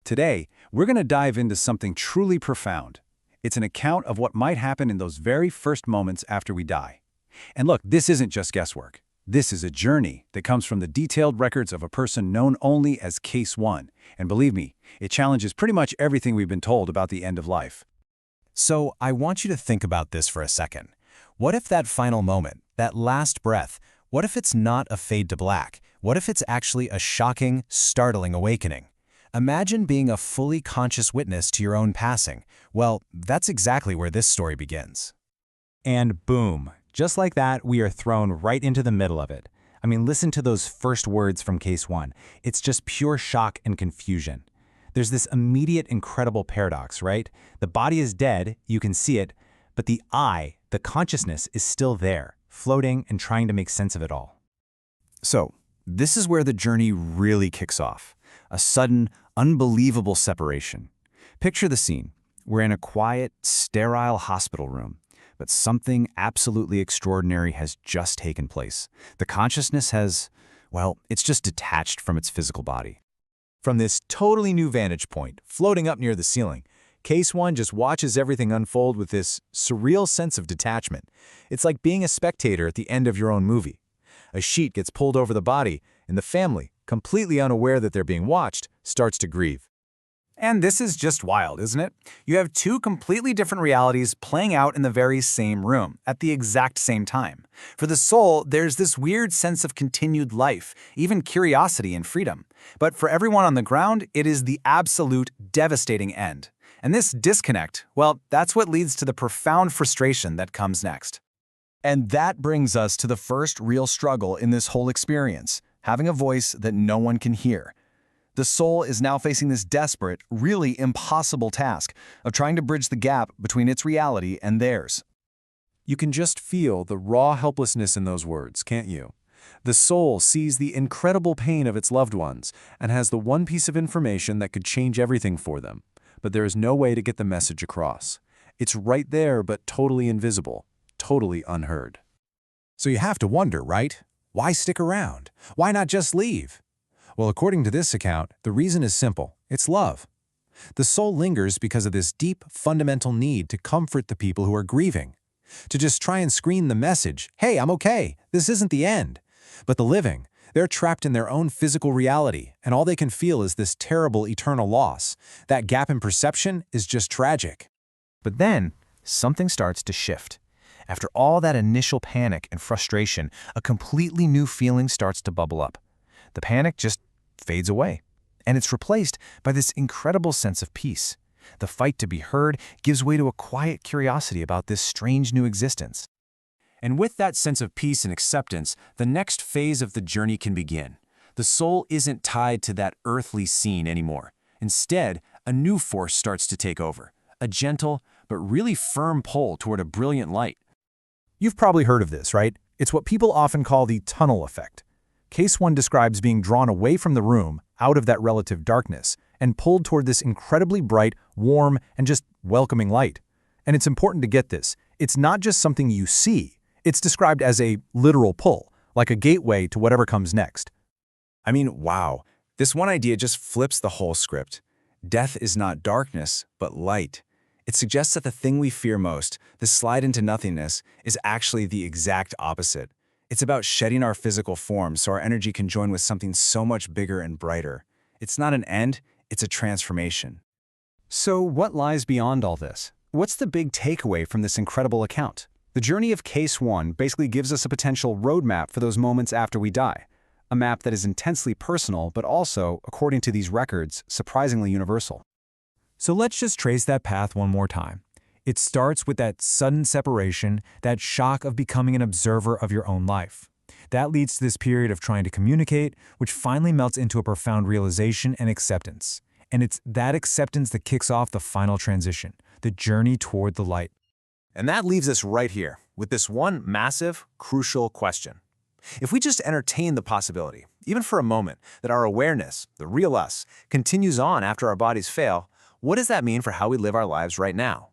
Today, we're going to dive into something truly profound. It's an account of what might happen in those very first moments after we die. And look, this isn't just guesswork. This is a journey that comes from the detailed records of a person known only as Case 1. And believe me, it challenges pretty much everything we've been told about the end of life. So I want you to think about this for a second. What if that final moment, that last breath, what if it's not a fade to black? What if it's actually a shocking, startling awakening? Imagine being a fully conscious witness to your own passing. Well, that's exactly where this story begins. And boom, just like that, we are thrown right into the middle of it. I mean, listen to those first words from Case 1. It's just pure shock and confusion. There's this immediate, incredible paradox, right? The body is dead, you can see it, but the I, the consciousness, is still there, floating and trying to make sense of it all. So, this is where the journey really kicks off. A sudden, unbelievable separation. Picture the scene. We're in a quiet, sterile hospital room, but something absolutely extraordinary has just taken place. The consciousness has, well, it's just detached from its physical body. From this totally new vantage point, floating up near the ceiling, Case 1 just watches everything unfold with this surreal sense of detachment. It's like being a spectator at the end of your own movie. A sheet gets pulled over the body, and the family, completely unaware that they're being watched, starts to grieve. And this is just wild, isn't it? You have two completely different realities playing out in the very same room, at the exact same time. For the soul, there's this weird sense of continued life, even curiosity and freedom. But for everyone on the ground, it is the absolute devastating end. And this disconnect, well, that's what leads to the profound frustration that comes next. And that brings us to the first real struggle in this whole experience, having a voice that no one can hear. The soul is now facing this desperate, really impossible task of trying to bridge the gap between its reality and theirs. You can just feel the raw helplessness in those words, can't you? The soul sees the incredible pain of its loved ones and has the one piece of information that could change everything for them. But there is no way to get the message across. It's right there, but totally invisible, totally unheard. So you have to wonder, right? Why stick around? Why not just leave? Well, according to this account, the reason is simple. It's love. The soul lingers because of this deep, fundamental need to comfort the people who are grieving. To just try and screen the message, hey, I'm okay, this isn't the end. But the living, they're trapped in their own physical reality, and all they can feel is this terrible eternal loss. That gap in perception is just tragic. But then, something starts to shift. After all that initial panic and frustration, a completely new feeling starts to bubble up. The panic just fades away, and it's replaced by this incredible sense of peace. The fight to be heard gives way to a quiet curiosity about this strange new existence. And with that sense of peace and acceptance, the next phase of the journey can begin. The soul isn't tied to that earthly scene anymore. Instead, a new force starts to take over, a gentle but really firm pull toward a brilliant light. You've probably heard of this, right? It's what people often call the tunnel effect. Case 1 describes being drawn away from the room, out of that relative darkness, and pulled toward this incredibly bright, warm, and just welcoming light. And it's important to get this. It's not just something you see. It's described as a literal pull, like a gateway to whatever comes next. I mean, wow. This one idea just flips the whole script. Death is not darkness, but light. It suggests that the thing we fear most, the slide into nothingness, is actually the exact opposite. It's about shedding our physical form so our energy can join with something so much bigger and brighter. It's not an end, it's a transformation. So what lies beyond all this? What's the big takeaway from this incredible account? The journey of Case 1 basically gives us a potential roadmap for those moments after we die. A map that is intensely personal, but also, according to these records, surprisingly universal. So let's just trace that path one more time. It starts with that sudden separation, that shock of becoming an observer of your own life. That leads to this period of trying to communicate, which finally melts into a profound realization and acceptance. And it's that acceptance that kicks off the final transition, the journey toward the light. And that leaves us right here with this one massive, crucial question. If we just entertain the possibility, even for a moment, that our awareness, the real us, continues on after our bodies fail, what does that mean for how we live our lives right now?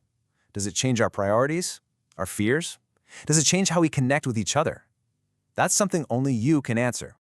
Does it change our priorities? Our fears? Does it change how we connect with each other? That's something only you can answer.